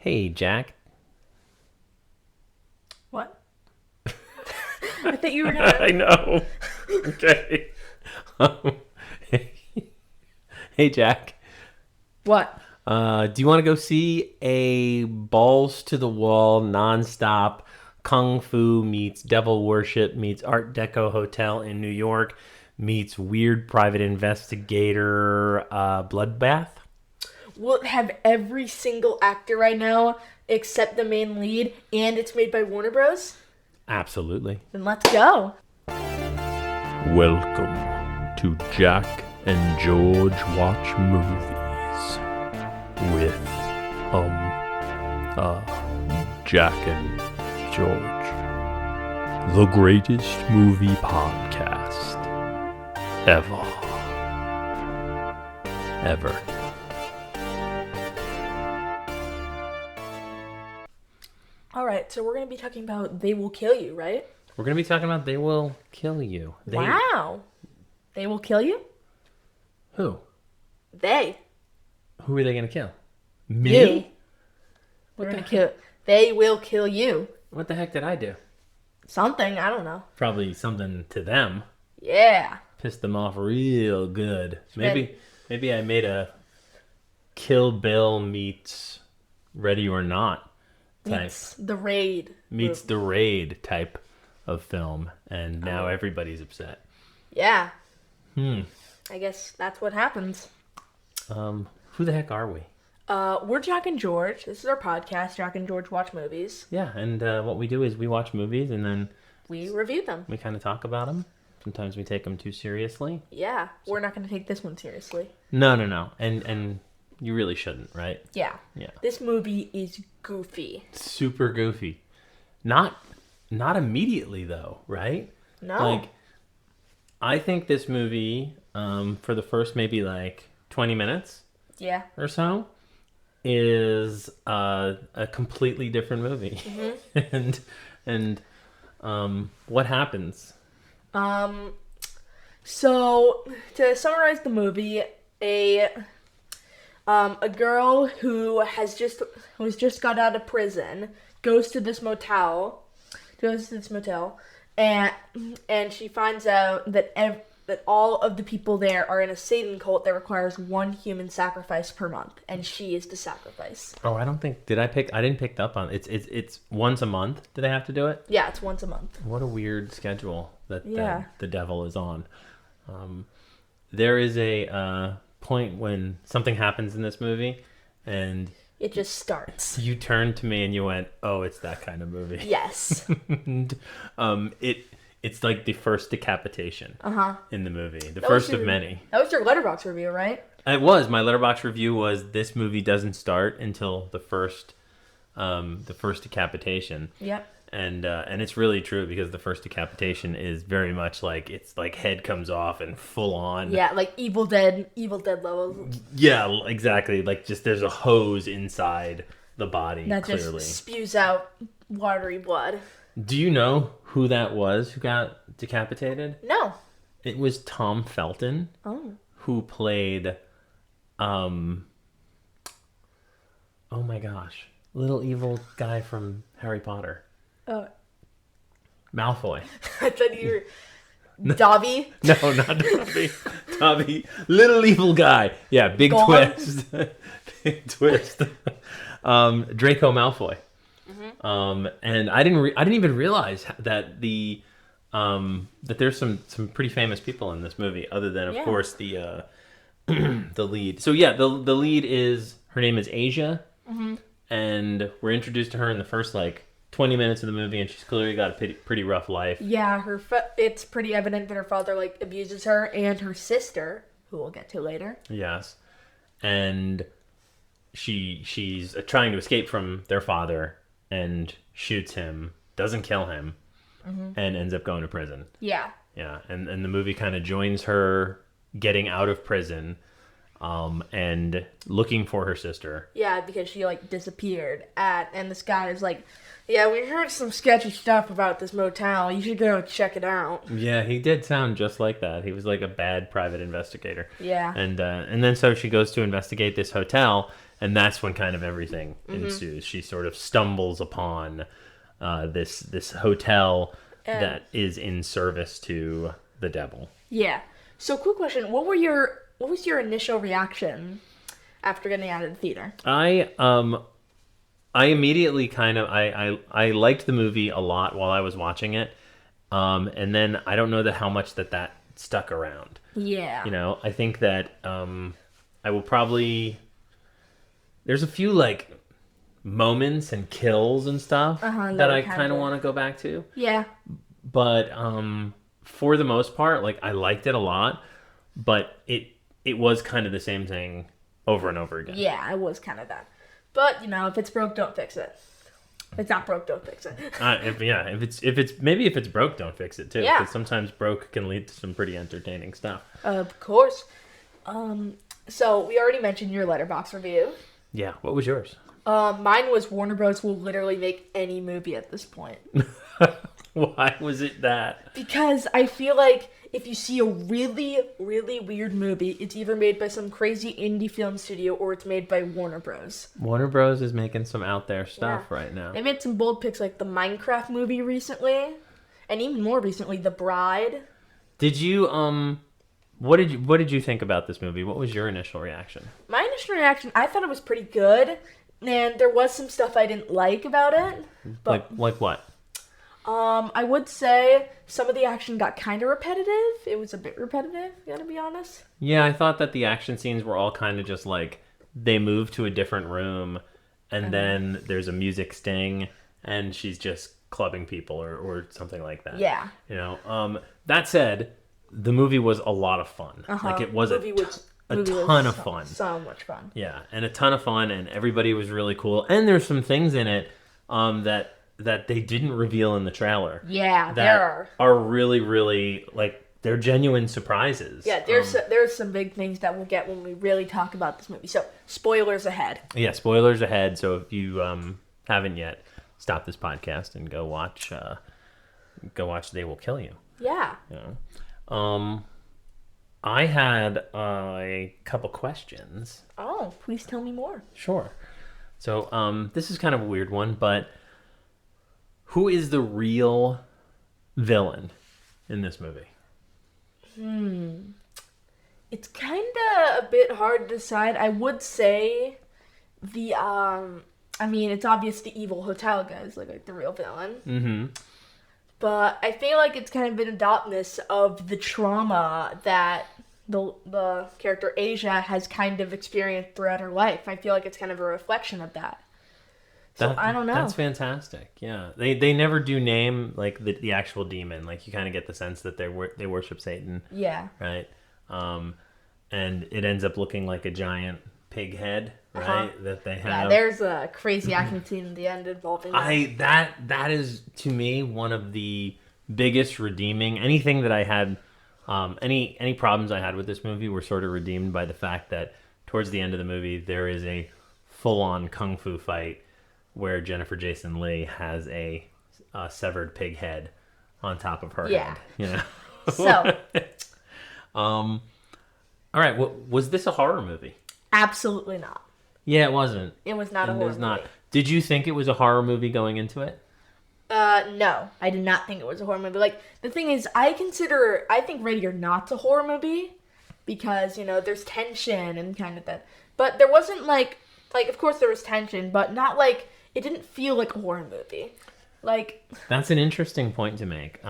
Hey, Jack. What? I thought you were gonna. I know. Okay. Um, hey, hey, Jack. What? Do you want to go see a balls to the wall, nonstop kung fu meets devil worship meets Art Deco hotel in New York meets weird private investigator bloodbath? We'll have every single actor I know except the main lead, and it's made by Warner Bros. Absolutely. Then let's go. Welcome to Jack and George Watch Movies with Jack and George, the greatest movie podcast ever. All right, so we're gonna be talking about They Will Kill You, right? We're gonna be talking about They Will Kill You. Wow. They will kill you? Who? They. Who are they gonna kill? Me? You. We're gonna kill. They will kill you. What the heck did I do? Something, I don't know. Probably something to them. Yeah. Pissed them off real good. Maybe- Maybe I made a Kill Bill meets Ready or Not type Meets the raid. meets The Raid type of film, and now everybody's upset. Yeah. Hmm. I guess that's what happens. Who the heck are we? We're Jack and George. This is our podcast, Jack and George Watch Movies. Yeah, and what we do is we watch movies and then We review them. we kind of talk about them. Sometimes we take them too seriously. Yeah, we're not going to take this one seriously. No, and you really shouldn't, right? Yeah. Yeah. This movie is goofy. Super goofy. Not immediately though, right? No. Like, I think this movie, for the first maybe like 20 minutes Yeah. or so, is a completely different movie. Mm-hmm. and what happens? So to summarize the movie, a girl who who's just got out of prison goes to this motel, and she finds out that that all of the people there are in a Satan cult that requires one human sacrifice per month, and she is the sacrifice. Oh, I didn't pick up on it. It's once a month. Do they have to do it? Yeah, it's once a month. What a weird schedule that Yeah. the devil is on. There is a point when something happens in this movie, and It just starts. you turned to me and you went, "Oh, it's that kind of movie." Yes. And, it's like the first decapitation in the movie, the was first of your- many. That was your Letterboxd review, right? It was my Letterboxd review was this movie doesn't start until the first decapitation. Yep. And it's really true because the first decapitation is very much like it's like head comes off and full on. Yeah, like Evil Dead levels. Yeah, exactly. Like just there's a hose inside the body. That clearly. just spews out watery blood. Do you know who that was who got decapitated? No. It was Tom Felton Oh. who played oh my gosh, little evil guy from Harry Potter. Oh. Malfoy. I thought you were Dobby. No, not Dobby. Dobby, little evil guy. Yeah, big Gollum. twist. Big twist. Draco Malfoy. And I didn't even realize that that there's some pretty famous people in this movie, other than of Yeah. course the the lead. So yeah, the lead is her name is Asia, and we're introduced to her in the first like 20 minutes of the movie, and she's clearly got a pretty rough life. Yeah, it's pretty evident that her father like abuses her, and her sister, who we'll get to later. Yes. And she's trying to escape from their father and shoots him, doesn't kill him, and ends up going to prison. Yeah. Yeah. And the movie kind of joins her getting out of prison and looking for her sister. Yeah, because she like disappeared and this guy is like, yeah, we heard some sketchy stuff about this motel. You should go check it out. Yeah, he did sound just like that. He was like a bad private investigator. Yeah. And then so she goes to investigate this hotel, and that's when kind of everything ensues. She sort of stumbles upon this hotel that is in service to the devil. Yeah. So, quick question: what was your initial reaction after getting out of the theater? I immediately kind of I liked the movie a lot while I was watching it, and then I don't know how much that stuck around. Yeah. You know, I think that I will probably. There's a few like moments and kills and stuff that I kind of want to go back to. Yeah. But for the most part, like I liked it a lot, but it was kind of the same thing over and over again. Yeah, it was kind of that. But, if it's broke, don't fix it. If it's not broke, don't fix it. If it's broke, don't fix it too. Yeah. Because sometimes broke can lead to some pretty entertaining stuff. Of course. So we already mentioned your Letterboxd review. Yeah. What was yours? Mine was Warner Bros. Will literally make any movie at this point. Why was it that? Because I feel like if you see a really, really weird movie, it's either made by some crazy indie film studio or it's made by Warner Bros. What is making some out there stuff right now. They made some bold picks like the Minecraft movie recently, and even more recently, The Bride. Did you what did you think about this movie? What was your initial reaction? My initial reaction, I thought it was pretty good, and there was some stuff I didn't like about it. But like what? I would say some of the action got kind of repetitive. It was a bit repetitive, gotta be honest. Yeah, I thought that the action scenes were all kind of just like they move to a different room and then there's a music sting and she's just clubbing people or something like that. Yeah. You know, that said, the movie was a lot of fun. Like it was a ton of fun. So much fun. Yeah, and a ton of fun and everybody was really cool. And there's some things in it that they didn't reveal in the trailer. Yeah, that there are really, really, like, they're genuine surprises. Yeah, there's some big things that we'll get when we really talk about this movie. So, spoilers ahead. Yeah, spoilers ahead. So if you haven't yet, stop this podcast and go watch They Will Kill You. Yeah. I had a couple questions. Oh, please tell me more. Sure. So this is kind of a weird one, but who is the real villain in this movie? It's kind of a bit hard to decide. I would say it's obvious the evil hotel guys look like the real villain. Mm-hmm. But I feel like it's kind of been a darkness of the trauma that the character Asia has kind of experienced throughout her life. I feel like it's kind of a reflection of that. So I don't know. That's fantastic. Yeah, they never do name like the actual demon. Like you kind of get the sense that they worship Satan. Yeah. Right. And it ends up looking like a giant pig head, right? That they have. Yeah, there's a crazy action scene in the end involving that is to me one of the biggest redeeming. Anything that I had, any problems I had with this movie were sort of redeemed by the fact that towards the end of the movie there is a full-on kung fu fight where Jennifer Jason Leigh has a severed pig head on top of her head. You know. So. All right. Was this a horror movie? Absolutely not. Yeah, it wasn't. It was not a horror movie. Did you think it was a horror movie going into it? No. I did not think it was a horror movie. Like, the thing is, I think Ready or Not's a horror movie because, there's tension and kind of that. But there wasn't, like, of course there was tension, but not, like, it didn't feel like a horror movie. Like... That's an interesting point to make.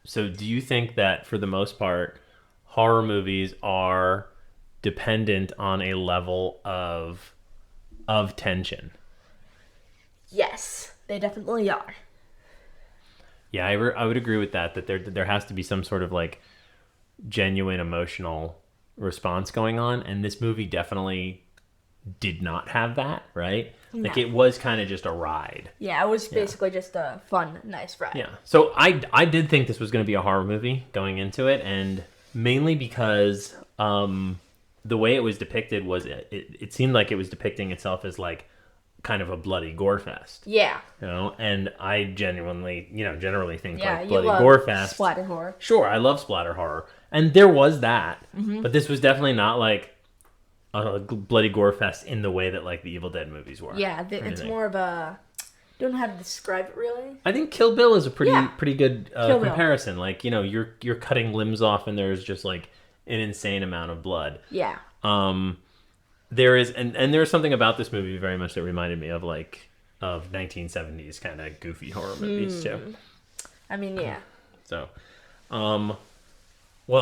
So do you think that, for the most part, horror movies are dependent on a level of tension? Yes, they definitely are. Yeah, I would agree with that there has to be some sort of like genuine emotional response going on, and this movie definitely did not have that, right? No. Like it was kind of just a ride. Yeah, it was basically just a fun, nice ride. Yeah. So I did think this was going to be a horror movie going into it, and mainly because the way it was depicted was it seemed like it was depicting itself as like kind of a bloody gore fest. Yeah. And I generally think like you bloody love gore fest. Splatter horror. Sure, I love splatter horror. And there was that. Mm-hmm. But this was definitely not like a bloody gore fest in the way that like the Evil Dead movies were. Yeah, it's more of a. Don't know how to describe it really. I think Kill Bill is a Yeah. pretty good Kill Bill. comparison. Like, you know, you're cutting limbs off and there's just like an insane amount of blood. Yeah. There is and there's something about this movie very much that reminded me of like of 1970s kind of goofy horror movies too. I mean, yeah. So, well,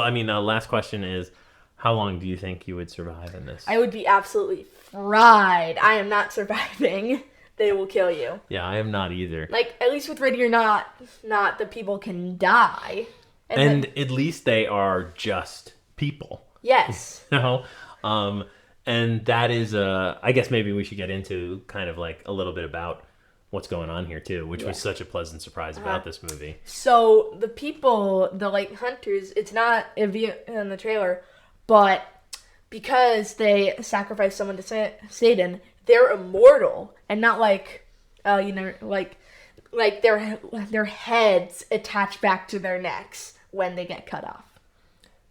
I mean, last question is, how long do you think you would survive in this? I would be absolutely fried. I am not surviving. They will kill you. Yeah, I am not either. Like, at least with Ready or Not the people can die. And then, at least they are just people. yes. You know? And that is, I guess maybe we should get into kind of like a little bit about what's going on here too, which was such a pleasant surprise about this movie. So, the people, the, like, hunters, it's not in the trailer, but because they sacrificed someone to Satan, they're immortal. And not like, like their heads attach back to their necks when they get cut off.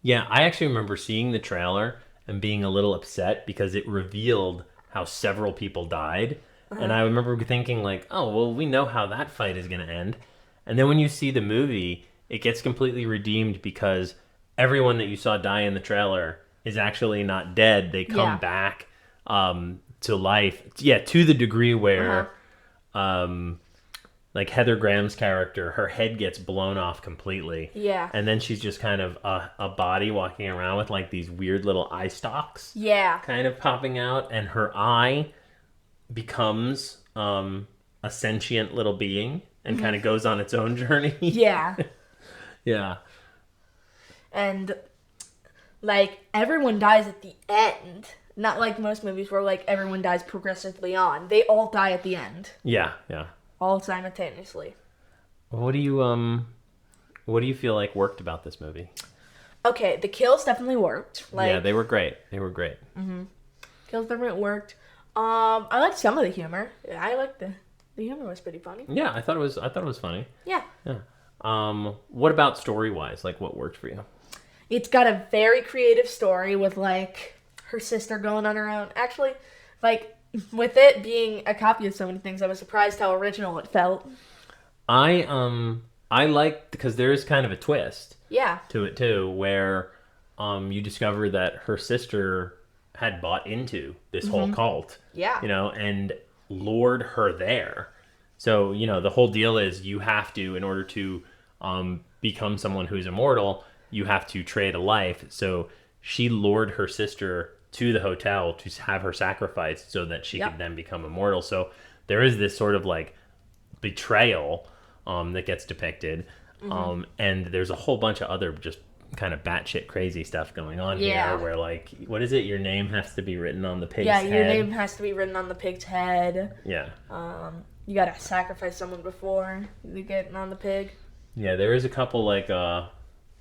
Yeah, I actually remember seeing the trailer and being a little upset because it revealed how several people died. And I remember thinking like, oh, well, we know how that fight is going to end. And then when you see the movie, it gets completely redeemed because everyone that you saw die in the trailer is actually not dead. They come back to life. Yeah, to the degree where like Heather Graham's character, her head gets blown off completely. Yeah. And then she's just kind of a body walking around with like these weird little eye stalks Yeah. kind of popping out, and her eye becomes a sentient little being and kind of goes on its own journey. Yeah. Yeah. And, like, everyone dies at the end. Not like most movies where, like, everyone dies progressively on. They all die at the end. Yeah, yeah. All simultaneously. What do you feel like worked about this movie? Okay, the kills definitely worked. Like, Yeah, they were great. They were great. kills definitely worked. I liked some of the humor. I liked the humor was pretty funny. Yeah, I thought it was funny. Yeah. Yeah. What about story-wise? Like, what worked for you? It's got a very creative story with, like, her sister going on her own. Actually, like, with it being a copy of so many things, I was surprised how original it felt. I liked, because there is kind of a twist Yeah. to it too, where you discover that her sister had bought into this whole cult. Yeah. You know, and lured her there. So, you know, the whole deal is you have to, in order to become someone who's immortal, you have to trade a life. So she lured her sister to the hotel to have her sacrificed so that she could then become immortal. So there is this sort of like betrayal that gets depicted. And there's a whole bunch of other just kind of batshit crazy stuff going on here where, like, what is it? Your name has to be written on the pig's head. Yeah, your name has to be written on the pig's head. Yeah. You gotta sacrifice someone before you get on the pig. Yeah, there is a couple like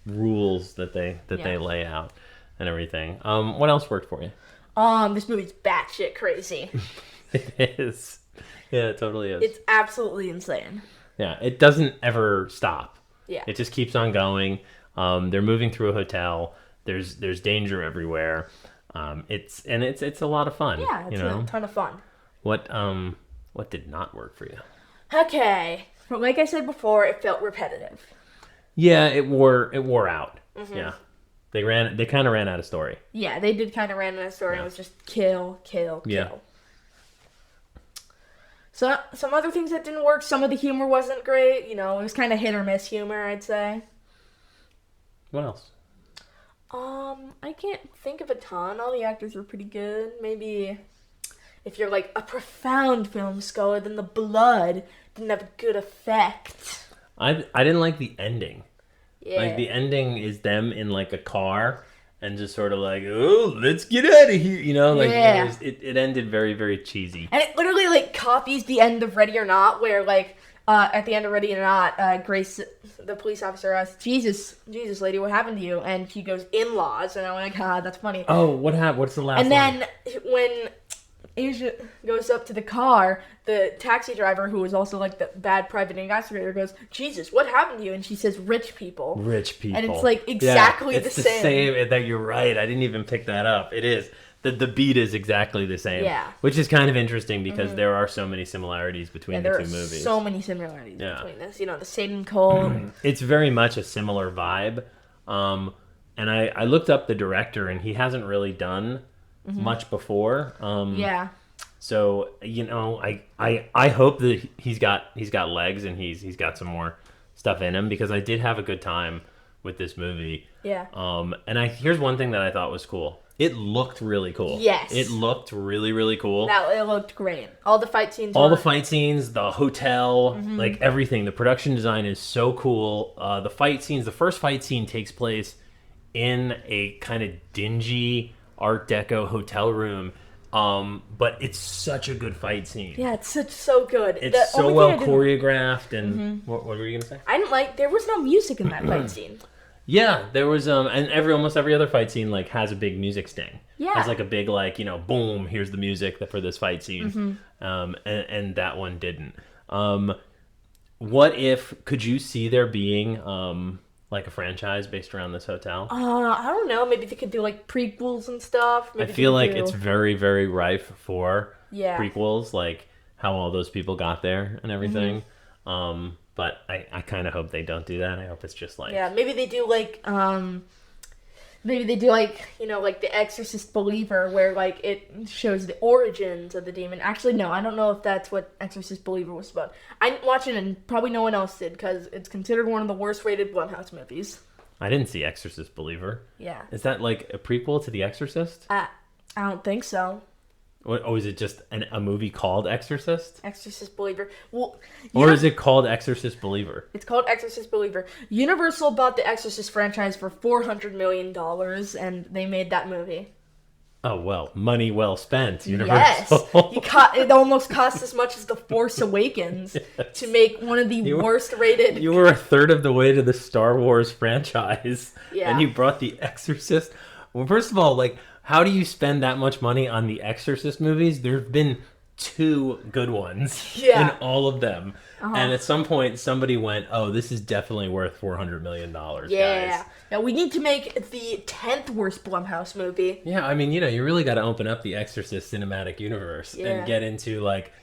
rules that they lay out and everything. What else worked for you? This movie's batshit crazy. It is. Yeah, it totally is. It's absolutely insane. Yeah, it doesn't ever stop. Yeah. It just keeps on going. They're moving through a hotel. There's danger everywhere. It's a lot of fun. Yeah, it's a ton of fun. What did not work for you? Okay. Like I said before, it felt repetitive. Yeah, it wore out. Yeah. They kind of ran out of story. Yeah, they did kind of ran out of story. Yeah. It was just kill, kill, kill. Yeah. So some other things that didn't work. Some of the humor wasn't great. You know, it was kind of hit or miss humor, I'd say. What else? I can't think of a ton. All the actors were pretty good. Maybe if you're like a profound film scholar, then the blood didn't have a good effect. I didn't like the ending. Yeah. Like, the ending is them in like a car and just sort of like, oh, let's get out of here, you know? Like, Yeah. it ended very, very cheesy. And it literally like copies the end of Ready or Not, where like at the end of Ready or Not, Grace, the police officer, asks, Jesus, lady, what happened to you? And he goes, in-laws, and I'm like, that's funny. Oh, what happened? What's the last And line? then when Asia goes up to the car, the taxi driver, who was also like the bad private investigator, goes, Jesus, what happened to you? And she says, rich people. Rich people. And it's like exactly it's the same. That you're right. I didn't even pick that up. It is. the beat is exactly the same. Yeah. Which is kind of interesting because there are so many similarities between the there two are movies. so many similarities Yeah. between this. You know, the Satan Cole. It's very much a similar vibe. And I looked up the director, and he hasn't really done much before. Yeah. So I hope that he's got legs and he's got some more stuff in him, because I did have a good time with this movie. Yeah. And here's one thing that I thought was cool. It looked really cool. Yes. It looked really, really cool. It looked great. All the fight scenes. The fight scenes, the hotel, like everything. The production design is so cool. The fight scenes, the first fight scene takes place in a kind of dingy Art Deco hotel room. But it's such a good fight scene. Yeah, it's so good. It's so well choreographed. And what were you gonna say? I didn't like. There was no music in that fight scene. Yeah, there was and almost every other fight scene like has a big music sting. Yeah, has like a big like boom. Here's the music for this fight scene. And that one didn't. Could you see there being like a franchise based around this hotel? I don't know. Maybe they could do like prequels and stuff. I feel like it's very, very rife for prequels, like how all those people got there and everything. But I kind of hope they don't do that. I hope it's just like maybe they do like like The Exorcist Believer, where like it shows the origins of the demon. Actually, no, I don't know if that's what Exorcist Believer was about. I didn't watch it, and probably no one else did, because it's considered one of the worst rated Blumhouse movies. I didn't see Exorcist Believer. Yeah. Is that like a prequel to The Exorcist? I don't think so. Oh, is it just a movie called Exorcist? Exorcist Believer. Well, or is it called Exorcist Believer? It's called Exorcist Believer. Universal bought the Exorcist franchise for $400 million, and they made that movie. Oh, well, money well spent, Universal. Yes. It almost cost as much as The Force Awakens to make one of the worst rated. You were a third of the way to the Star Wars franchise, and you brought The Exorcist. Well, first of all, like, how do you spend that much money on the Exorcist movies? There have been 2 good ones in all of them. And at some point, somebody went, oh, this is definitely worth $400 million, guys. Now, we need to make the 10th worst Blumhouse movie. Yeah, I mean, you really got to open up the Exorcist cinematic universe and get into, like,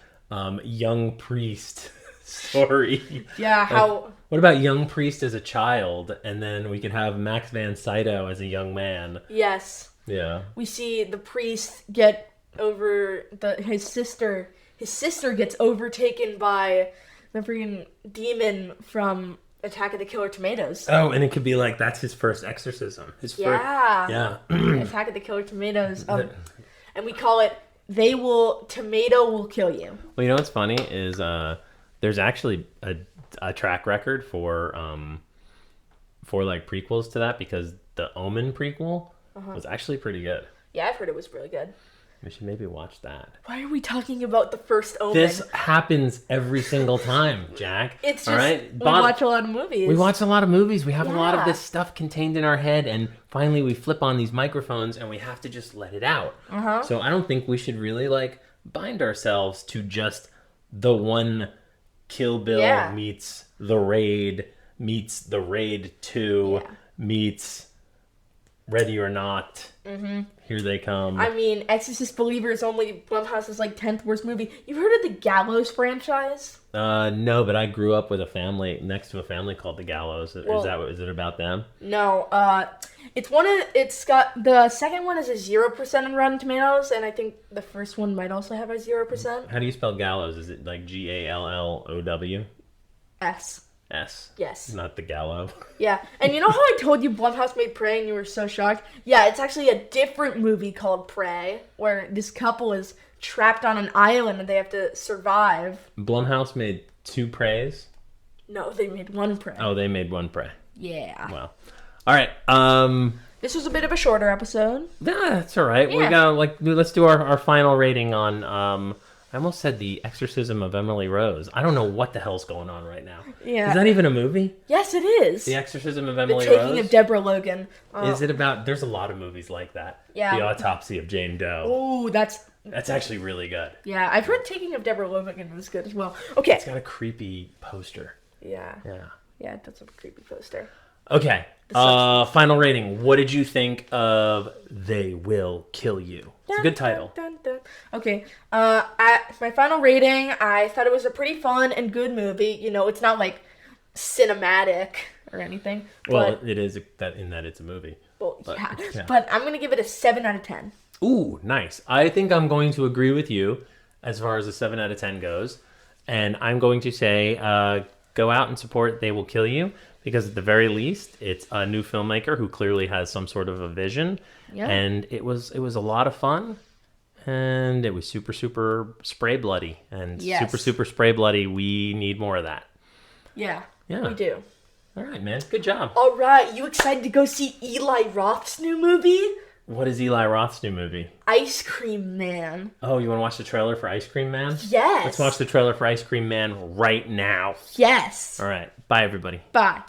young priest story. Yeah, how... What about young priest as a child? And then we could have Max von Sydow as a young man. Yes. Yeah. We see the priest get over his sister. His sister gets overtaken by the freaking demon from Attack of the Killer Tomatoes. Oh, and it could be like that's his first exorcism. Yeah. Attack of the Killer Tomatoes. And we call it Tomato Will Kill You. Well, you know what's funny is there's actually a track record for like prequels to that, because the Omen prequel was actually pretty good. Yeah, I've heard it was really good. We should maybe watch that. Why are we talking about the first Omen? This happens every single time, Jack. It's just, all right? We watch a lot of movies. We watch a lot of movies. We have a lot of this stuff contained in our head, and finally we flip on these microphones, and we have to just let it out. So I don't think we should really, like, bind ourselves to just the one Kill Bill meets The Raid, meets The Raid 2, meets Ready or Not. Here they come. I mean, Exorcist Believer is only Blumhouse's like 10th worst movie. You've heard of the Gallows franchise? No, but I grew up with a family next to a family called the Gallows. Is it about them? No, it's got the second one is a 0% on Rotten Tomatoes, and I think the first one might also have a 0%. How do you spell Gallows? Is it like Gallow? S. Yes. Not the Gallow. Yeah. And you know how I told you Blumhouse made Prey and you were so shocked? Yeah, it's actually a different movie called Prey, where this couple is trapped on an island and they have to survive. Blumhouse made 2 Preys? No, they made 1 Prey. Oh, they made 1 Prey. Yeah. Well. All right. This was a bit of a shorter episode. Yeah, that's all right. Yeah. Let's do our final rating on I almost said The Exorcism of Emily Rose. I don't know what the hell's going on right now. Yeah. Is that even a movie? Yes, it is. The Exorcism of Emily Rose? The Rose? Taking of Deborah Logan. Is it about... There's a lot of movies like that. Yeah. The Autopsy of Jane Doe. Oh, that's actually really good. Yeah, I've heard Taking of Deborah Logan was good as well. Okay. It's got a creepy poster. Yeah. Yeah. Yeah, that's a creepy poster. Okay. Final rating. What did you think of They Will Kill You? It's a good title. Dun, dun, dun. Okay. My final rating, I thought it was a pretty fun and good movie. You know, it's not like cinematic or anything. Well, But, it is that in that it's a movie. yeah. But I'm going to give it a 7 out of 10. Ooh, nice. I think I'm going to agree with you as far as a 7 out of 10 goes. And I'm going to say go out and support They Will Kill You because at the very least, it's a new filmmaker who clearly has some sort of a vision. Yeah. And it was a lot of fun. And it was super, super spray bloody. And Yes. super, super spray bloody. We need more of that. Yeah, Yeah. we do. All right, man. Good job. All right, you excited to go see Eli Roth's new movie? What is Eli Roth's new movie? Ice Cream Man. Oh, you want to watch the trailer for Ice Cream Man? Yes. Let's watch the trailer for Ice Cream Man right now. Yes. All right. Bye, everybody. Bye.